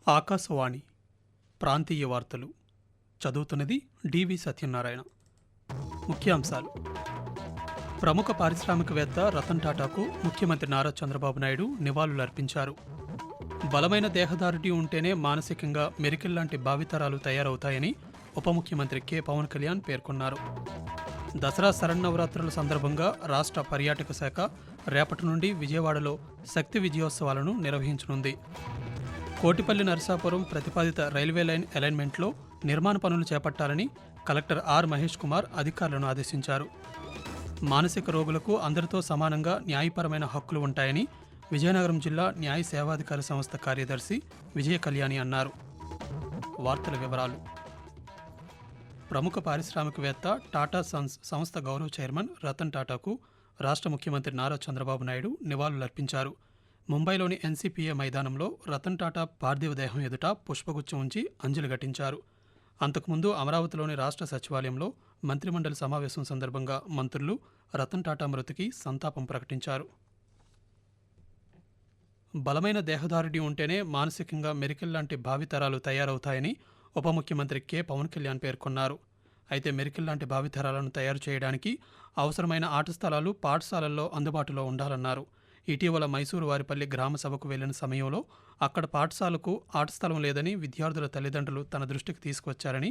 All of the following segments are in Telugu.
ఆకాశవాణి ప్రాంతీయ వార్తలు చదువుతున్నది డివి సత్యనారాయణ. ముఖ్యాంశాలు: ప్రముఖ పారిశ్రామికవేత్త రతన్ టాటాకు ముఖ్యమంత్రి నారా చంద్రబాబు నాయుడు నివాళులర్పించారు. బలమైన దేహదారుడి ఉంటేనే మానసికంగా మెరికల్లాంటి భావితరాలు తయారవుతాయని ఉప ముఖ్యమంత్రి కె పవన్ కళ్యాణ్ పేర్కొన్నారు. దసరా శరన్నవరాత్రుల సందర్భంగా రాష్ట్ర పర్యాటక శాఖ రేపటి నుండి విజయవాడలో శక్తి విజయోత్సవాలను నిర్వహించనుంది. కోటిపల్లి నరసాపురం ప్రతిపాదిత రైల్వే లైన్ అలైన్మెంట్లో నిర్మాణ పనులు చేపట్టాలని కలెక్టర్ ఆర్ మహేష్ కుమార్ అధికారులను ఆదేశించారు. మానసిక రోగులకు అందరితో సమానంగా న్యాయపరమైన హక్కులు ఉంటాయని విజయనగరం జిల్లా న్యాయ సేవాధికార సంస్థ కార్యదర్శి విజయ కళ్యాణి అన్నారు. వార్తల వివరాలు: ప్రముఖ పారిశ్రామికవేత్త టాటా సన్స్ సంస్థ గౌరవ చైర్మన్ రతన్ టాటాకు రాష్ట్ర ముఖ్యమంత్రి నారా చంద్రబాబు నాయుడు నివాళులర్పించారు. ముంబైలోని ఎన్సీపీఏ మైదానంలో రతన్ టాటా పార్థివ దేహం ఎదుట పుష్పగుచ్చం ఉంచి అంజలి ఘటించారు. అంతకుముందు అమరావతిలోని రాష్ట్ర సచివాలయంలో మంత్రిమండలి సమావేశం సందర్భంగా మంత్రులు రతన్ టాటా మృతికి సంతాపం ప్రకటించారు. బలమైన దేహదారుడి ఉంటేనే మానసికంగా మెరికల్లాంటి భావితరాలు తయారవుతాయని ఉప ముఖ్యమంత్రి కె పవన్ కళ్యాణ్ పేర్కొన్నారు. అయితే మెరికల్లాంటి భావితరాలను తయారు చేయడానికి అవసరమైన ఆట స్థలాలు పాఠశాలల్లో అందుబాటులో ఉండాలన్నారు. ఇటీవల మైసూరు వారిపల్లి గ్రామ సభకు వెళ్లిన సమయంలో అక్కడ పాఠశాలకు ఆట స్థలం లేదని విద్యార్థుల తల్లిదండ్రులు తన దృష్టికి తీసుకొచ్చారని,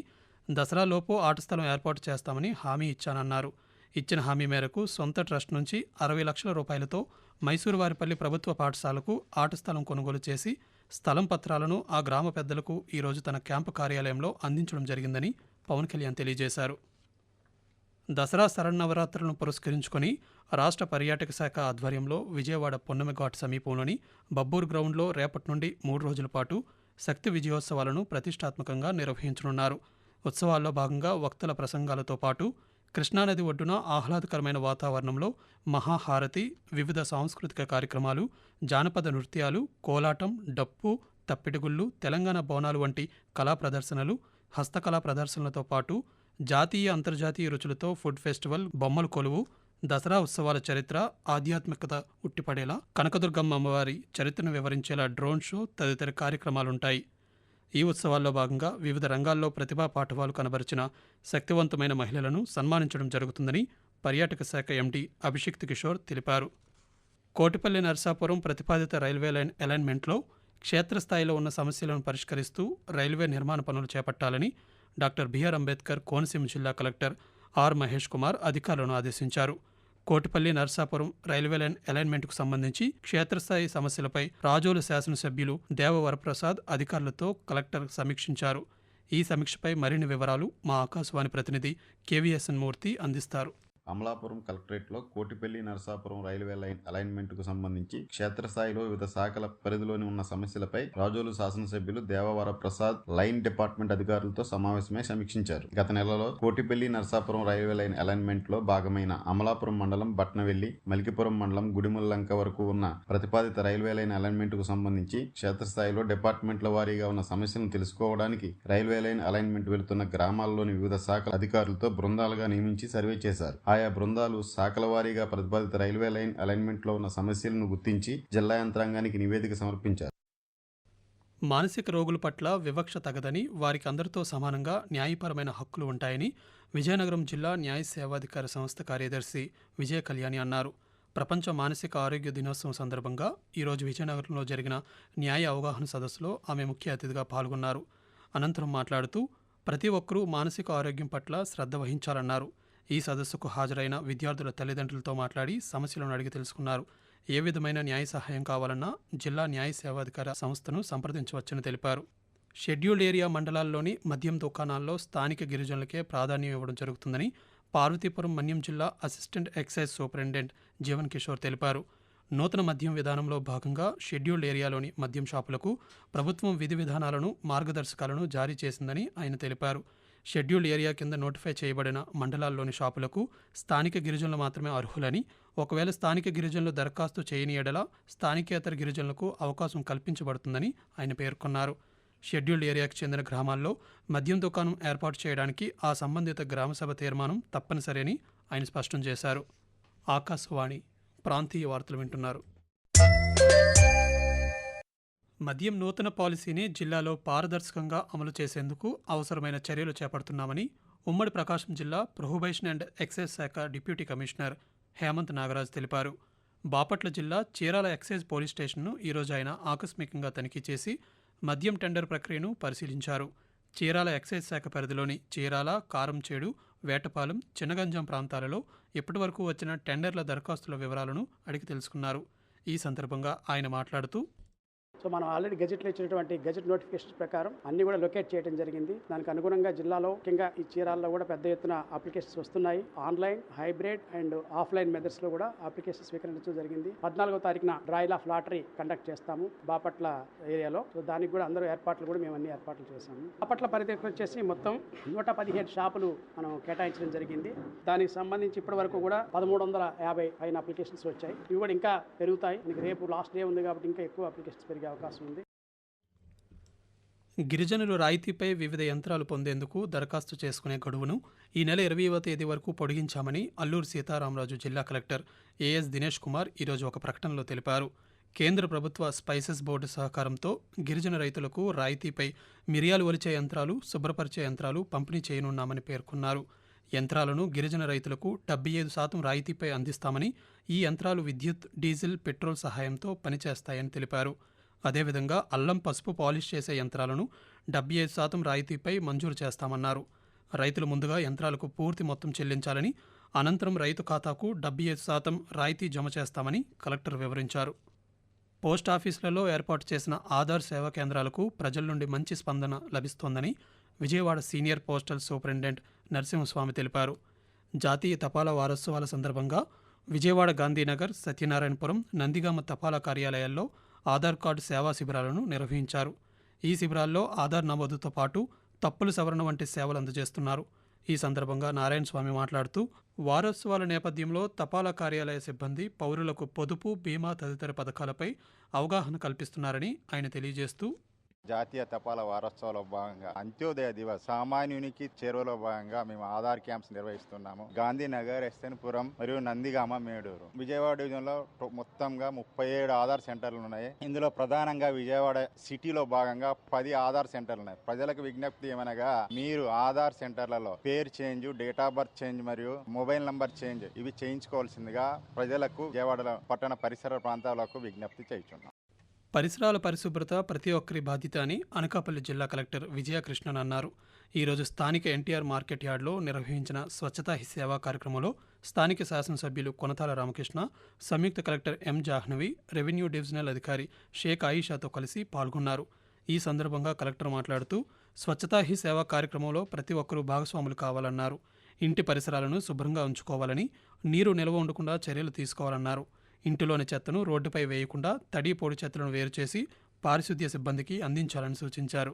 దసరాలోపు ఆట స్థలం ఏర్పాటు చేస్తామని హామీ ఇచ్చానన్నారు. ఇచ్చిన హామీ మేరకు సొంత ట్రస్ట్ నుంచి 60 లక్షల రూపాయలతో మైసూరు వారిపల్లి ప్రభుత్వ పాఠశాలకు ఆట స్థలం కొనుగోలు చేసి స్థలం పత్రాలను ఆ గ్రామ పెద్దలకు ఈరోజు తన క్యాంపు కార్యాలయంలో అందించడం జరిగిందని పవన్ కళ్యాణ్ తెలియజేశారు. దసరా శరన్నవరాత్రులను పురస్కరించుకొని రాష్ట్ర పర్యాటక శాఖ ఆధ్వర్యంలో విజయవాడ పొన్నమిఘాట్ సమీపంలోని బబ్బూరు గ్రౌండ్లో రేపటి నుండి 3 రోజుల పాటు శక్తి విజయోత్సవాలను ప్రతిష్టాత్మకంగా నిర్వహించనున్నారు. ఉత్సవాల్లో భాగంగా వక్తల ప్రసంగాలతో పాటు కృష్ణానది ఒడ్డున ఆహ్లాదకరమైన వాతావరణంలో మహాహారతి, వివిధ సాంస్కృతిక కార్యక్రమాలు, జానపద నృత్యాలు, కోలాటం, డప్పు, తప్పిటిగుళ్ళు, తెలంగాణ బోనాలు వంటి కళా ప్రదర్శనలు, హస్తకళా ప్రదర్శనలతో పాటు జాతీయ అంతర్జాతీయ రుచులతో ఫుడ్ ఫెస్టివల్, బొమ్మల కొలువు, దసరా ఉత్సవాల చరిత్ర, ఆధ్యాత్మికత ఉట్టిపడేలా కనకదుర్గమ్మ అమ్మవారి చరిత్రను వివరించేలా డ్రోన్ షో తదితర కార్యక్రమాలుంటాయి. ఈ ఉత్సవాల్లో భాగంగా వివిధ రంగాల్లో ప్రతిభా పాఠవాలు కనబరిచిన శక్తివంతమైన మహిళలను సన్మానించడం జరుగుతుందని పర్యాటక శాఖ ఎండీ అభిషిక్త్ కిషోర్ తెలిపారు. కోటిపల్లి నరసాపురం ప్రతిపాదిత రైల్వే లైన్ అలైన్మెంట్లో క్షేత్రస్థాయిలో ఉన్న సమస్యలను పరిష్కరిస్తూ రైల్వే నిర్మాణ పనులు చేపట్టాలని డాక్టర్ బిఆర్ అంబేద్కర్ కోనసీమ జిల్లా కలెక్టర్ ఆర్ మహేష్ కుమార్ అధికారులను ఆదేశించారు. కోటిపల్లి నరసాపురం రైల్వే లైన్ అలైన్మెంట్కు సంబంధించి క్షేత్రస్థాయి సమస్యలపై రాజోలు శాసనసభ్యులు దేవవరప్రసాద్ అధికారులతో కలెక్టర్ సమీక్షించారు. ఈ సమీక్షపై మరిన్ని వివరాలు మా ఆకాశవాణి ప్రతినిధి కేవీఎస్ఎన్ మూర్తి అందిస్తారు. అమలాపురం కలెక్టరేట్లో కోటిపల్లి నరసాపురం రైల్వే లైన్ అలైన్మెంట్కు సంబంధించి క్షేత్రస్థాయిలో వివిధ శాఖల పరిధిలోని ఉన్న సమస్యలపై రాజోలు శాసనసభ్యులు దేవవరప్రసాద్ లైన్ డిపార్ట్మెంట్ అధికారులతో సమావేశమై సమీక్షించారు. గత నెలలో కోటిపల్లి నరసాపురం రైల్వే లైన్ అలైన్మెంట్లో భాగమైన అమలాపురం మండలం బట్నవెల్లి, మలికిపురం మండలం గుడిముల్లంక వరకు ఉన్న ప్రతిపాదిత రైల్వే లైన్ అలైన్మెంట్కు సంబంధించి క్షేత్రస్థాయిలో డిపార్ట్మెంట్ల వారీగా ఉన్న సమస్యలను తెలుసుకోవడానికి రైల్వే లైన్ అలైన్మెంట్ వెళుతున్న గ్రామాల్లోని వివిధ శాఖల అధికారులతో బృందాలుగా నియమించి సర్వే చేశారు. ఆయా బృందాలు శాఖల వారీగా ప్రతిపాదిత రైల్వే లైన్ అలైన్మెంట్లో ఉన్న సమస్యలను గుర్తించి జిల్లా యంత్రాంగానికి నివేదిక సమర్పించారు. మానసిక రోగుల పట్ల వివక్ష తగదని, వారికి అందరితో సమానంగా న్యాయపరమైన హక్కులు ఉంటాయని విజయనగరం జిల్లా న్యాయ సేవాధికార సంస్థ కార్యదర్శి విజయ కళ్యాణి అన్నారు. ప్రపంచ మానసిక ఆరోగ్య దినోత్సవం సందర్భంగా ఈరోజు విజయనగరంలో జరిగిన న్యాయ అవగాహన సదస్సులో ఆమె ముఖ్య అతిథిగా పాల్గొన్నారు. అనంతరం మాట్లాడుతూ ప్రతి ఒక్కరూ మానసిక ఆరోగ్యం పట్ల శ్రద్ధ వహించాలన్నారు. ఈ సదస్సుకు హాజరైన విద్యార్థుల తల్లిదండ్రులతో మాట్లాడి సమస్యలను అడిగి తెలుసుకున్నారు. ఏ విధమైన న్యాయ సహాయం కావాలన్నా జిల్లా న్యాయ సేవాధికార సంస్థను సంప్రదించవచ్చని తెలిపారు. షెడ్యూల్డ్ ఏరియా మండలాల్లోని మద్యం దుకాణాల్లో స్థానిక గిరిజనులకే ప్రాధాన్యం ఇవ్వడం జరుగుతుందని పార్వతీపురం మన్యం జిల్లా assistant excise superintendent Jeevan Kishore తెలిపారు. నూతన మద్యం విధానంలో భాగంగా షెడ్యూల్డ్ ఏరియాలోని మద్యం షాపులకు ప్రభుత్వం విధి విధానాలను, మార్గదర్శకాలను జారీ చేసిందని ఆయన తెలిపారు. షెడ్యూల్డ్ ఏరియా కింద నోటిఫై చేయబడిన మండలాల్లోని షాపులకు స్థానిక గిరిజనులు మాత్రమే అర్హులని, ఒకవేళ స్థానిక గిరిజనులు దరఖాస్తు చేయని ఎడల స్థానికేతర గిరిజనులకు అవకాశం కల్పించబడుతుందని ఆయన పేర్కొన్నారు. షెడ్యూల్డ్ ఏరియాకు చెందిన గ్రామాల్లో మద్యం దుకాణం ఏర్పాటు చేయడానికి ఆ సంబంధిత గ్రామసభ తీర్మానం తప్పనిసరి అని ఆయన స్పష్టం చేశారు. ఆకాశవాణి ప్రాంతీయ వార్తలు వింటున్నారు. మద్యం నూతన పాలసీని జిల్లాలో పారదర్శకంగా అమలు చేసేందుకు అవసరమైన చర్యలు చేపడుతున్నామని ఉమ్మడి ప్రకాశం జిల్లా ప్రొహిబిషన్ అండ్ ఎక్సైజ్ శాఖ డిప్యూటీ కమిషనర్ హేమంత్ నాగరాజ్ తెలిపారు. బాపట్ల జిల్లా చీరాల ఎక్సైజ్ పోలీస్ స్టేషన్ను ఈరోజు ఆయన ఆకస్మికంగా తనిఖీ చేసి మద్యం టెండర్ ప్రక్రియను పరిశీలించారు. చీరాల ఎక్సైజ్ శాఖ పరిధిలోని చీరాల, కారంచేడు, వేటపాలెం, చిన్నగంజాం ప్రాంతాలలో ఇప్పటివరకు వచ్చిన టెండర్ల దరఖాస్తుల వివరాలను అడిగి తెలుసుకున్నారు. ఈ సందర్భంగా ఆయన మాట్లాడుతూ, సో మనం ఆల్రెడీ గెజెట్లో ఇచ్చినటువంటి గెజెట్ నోటిఫికేషన్ ప్రకారం అన్ని కూడా లొకేట్ చేయడం జరిగింది. దానికి అనుగుణంగా జిల్లాలో ముఖ్యంగా ఈ చీరాల్లో కూడా పెద్ద ఎత్తున అప్లికేషన్స్ వస్తున్నాయి. Online, hybrid and offline methods లో కూడా అప్లికేషన్ స్వీకరించడం జరిగింది. 14వ తారీఖున డ్రాయిల్ ఆఫ్ లాటరీ కండక్ట్ చేస్తాము బాపట్ల ఏరియాలో. సో దానికి కూడా అందరూ ఏర్పాట్లు కూడా మేము అన్ని ఏర్పాట్లు చేస్తాము. బాపట్ల పరిధి వచ్చేసి మొత్తం 115 షాపులు మనం కేటాయించడం జరిగింది. దానికి సంబంధించి ఇప్పటి వరకు కూడా 1350 పైన అప్లికేషన్స్ వచ్చాయి. ఇవి కూడా ఇంకా పెరుగుతాయి. రేపు లాస్ట్ డే ఉంది కాబట్టి ఇంకా ఎక్కువ అప్లికేషన్స్ పెరిగే అవకాశం ఉంది. గిరిజనులు రాయితీపై వివిధ యంత్రాలు పొందేందుకు దరఖాస్తు చేసుకునే గడువును ఈ నెల 20వ తేదీ వరకు పొడిగించామని అల్లూరు సీతారామరాజు జిల్లా కలెక్టర్ ఏఎస్ దినేష్ కుమార్ ఈరోజు ఒక ప్రకటనలో తెలిపారు. కేంద్ర ప్రభుత్వ స్పైసెస్ బోర్డు సహకారంతో గిరిజన రైతులకు రాయితీపై మిరియాలు ఒలిచే యంత్రాలు, శుభ్రపరిచే యంత్రాలు పంపిణీ చేయనున్నామని పేర్కొన్నారు. యంత్రాలను గిరిజన రైతులకు 75% రాయితీపై అందిస్తామని, ఈ యంత్రాలు విద్యుత్, డీజిల్, పెట్రోల్ సహాయంతో పనిచేస్తాయని తెలిపారు. అదేవిధంగా అల్లం, పసుపు పాలిష్ చేసే యంత్రాలను 75% రాయితీపై మంజూరు చేస్తామన్నారు. రైతులు ముందుగా యంత్రాలకు పూర్తి మొత్తం చెల్లించాలని, అనంతరం రైతు ఖాతాకు 75% రాయితీ జమ చేస్తామని కలెక్టర్ వివరించారు. పోస్టాఫీసులలో ఏర్పాటు చేసిన ఆధార్ సేవా కేంద్రాలకు ప్రజల నుండి మంచి స్పందన లభిస్తోందని Vijayawada senior postal superintendent Narasimhaswamy తెలిపారు. జాతీయ తపాలా వారోత్సవాల సందర్భంగా విజయవాడ గాంధీనగర్, సత్యనారాయణపురం, నందిగామ తపాలా కార్యాలయాల్లో ఆధార్ కార్డు సేవా శిబిరాలను నిర్వహించారు. ఈ శిబిరాల్లో ఆధార్ నమోదుతో పాటు తప్పుల సవరణ వంటి సేవలు అందజేస్తున్నారు. ఈ సందర్భంగా నారాయణస్వామి మాట్లాడుతూ, వారోత్సవాల నేపథ్యంలో తపాలా కార్యాలయ సిబ్బంది పౌరులకు పొదుపు, బీమా తదితర పథకాలపై అవగాహన కల్పిస్తున్నారని ఆయన తెలియజేస్తూ, జాతీయ తపాలా వారోత్సవాల్లో భాగంగా అంత్యోదయ దివస్ సామాన్యునికి చేరువలో భాగంగా మేము ఆధార్ క్యాంప్స్ నిర్వహిస్తున్నాము. గాంధీనగర్, ఎస్ఎన్పురం మరియు నందిగామ, మేడూరు, విజయవాడ డివిజన్లో మొత్తంగా 37 ఆధార్ సెంటర్లు ఉన్నాయి. ఇందులో ప్రధానంగా విజయవాడ సిటీలో భాగంగా 10 ఆధార్ సెంటర్లు ఉన్నాయి. ప్రజలకు విజ్ఞప్తి ఏమనగా, మీరు ఆధార్ సెంటర్లలో పేరు change, date of birth change మరియు మొబైల్ నంబర్ చేంజ్ ఇవి చేయించుకోవాల్సిందిగా ప్రజలకు విజయవాడ పట్టణ పరిసర ప్రాంతాలకు విజ్ఞప్తి చేయించున్నాం. పరిసరాల పరిశుభ్రత ప్రతి ఒక్కరి బాధ్యత అని అనకాపల్లి జిల్లా కలెక్టర్ విజయకృష్ణన్ అన్నారు. ఈరోజు స్థానిక ఎన్టీఆర్ మార్కెట్ యార్డ్లో నిర్వహించిన స్వచ్ఛతా హీ సేవా కార్యక్రమంలో స్థానిక శాసనసభ్యులు కొనతాల రామకృష్ణ, సంయుక్త collector M Jahnavi, revenue divisional అధికారి షేక్ ఆయిషాతో కలిసి పాల్గొన్నారు. ఈ సందర్భంగా కలెక్టర్ మాట్లాడుతూ, స్వచ్ఛతా హీ సేవా కార్యక్రమంలో ప్రతి ఒక్కరూ భాగస్వాములు కావాలన్నారు. ఇంటి పరిసరాలను శుభ్రంగా ఉంచుకోవాలని, నీరు నిల్వ ఉండకుండా చర్యలు తీసుకోవాలన్నారు. ఇంటిలోని చెత్తను రోడ్డుపై వేయకుండా తడి, పొడి చెత్తలను వేరు చేసి పారిశుద్ధ్య సిబ్బందికి అందించాలని సూచించారు.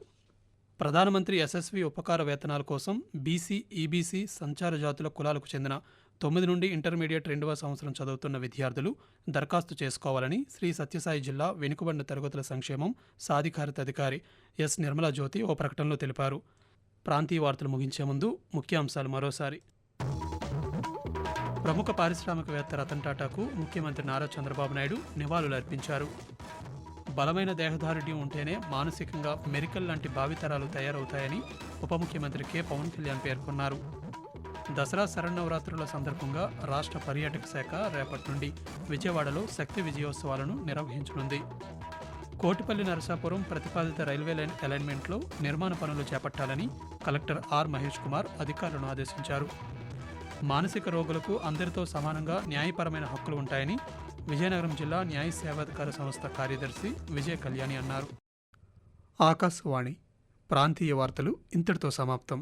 ప్రధానమంత్రి యశస్వి ఉపకార వేతనాల కోసం బీసీ, ఈబీసీ, సంచార జాతుల కులాలకు చెందిన 9 నుండి ఇంటర్మీడియట్ 2వ సంవత్సరం చదువుతున్న విద్యార్థులు దరఖాస్తు చేసుకోవాలని శ్రీ సత్యసాయి జిల్లా వెనుకబడిన తరగతుల సంక్షేమం సాధికారత అధికారి ఎస్ నిర్మలా జ్యోతి ఓ ప్రకటనలో తెలిపారు. ప్రాంతీయ వార్తలు ముగించే ముందు ముఖ్యాంశాలు మరోసారి. ప్రముఖ పారిశ్రామికవేత్త రతన్ టాటాకు ముఖ్యమంత్రి నారా చంద్రబాబు నాయుడు నివాళులు అర్పించారు. బలమైన దేహదారుఢ్యం ఉంటేనే మానసికంగా మెరికల్ లాంటి భావితరాలు తయారవుతాయని ఉప ముఖ్యమంత్రి కె పవన్ కళ్యాణ్ పేర్కొన్నారు. దసరా శరన్నవరాత్రుల సందర్భంగా రాష్ట్ర పర్యాటక శాఖ రేపటి నుండి విజయవాడలో శక్తి విజయోత్సవాలను నిర్వహించనుంది. కోటిపల్లి నరసాపురం ప్రతిపాదిత రైల్వే లైన్ అలైన్మెంట్లో నిర్మాణ పనులు చేపట్టాలని కలెక్టర్ ఆర్ మహేష్ కుమార్ అధికారులను ఆదేశించారు. మానసిక రోగులకు అందరితో సమానంగా న్యాయపరమైన హక్కులు ఉంటాయని విజయనగరం జిల్లా న్యాయ సేవాధికార సంస్థ కార్యదర్శి విజయ కళ్యాణి అన్నారు. ఆకాశవాణి ప్రాంతీయ వార్తలు ఇంతటితో సమాప్తం.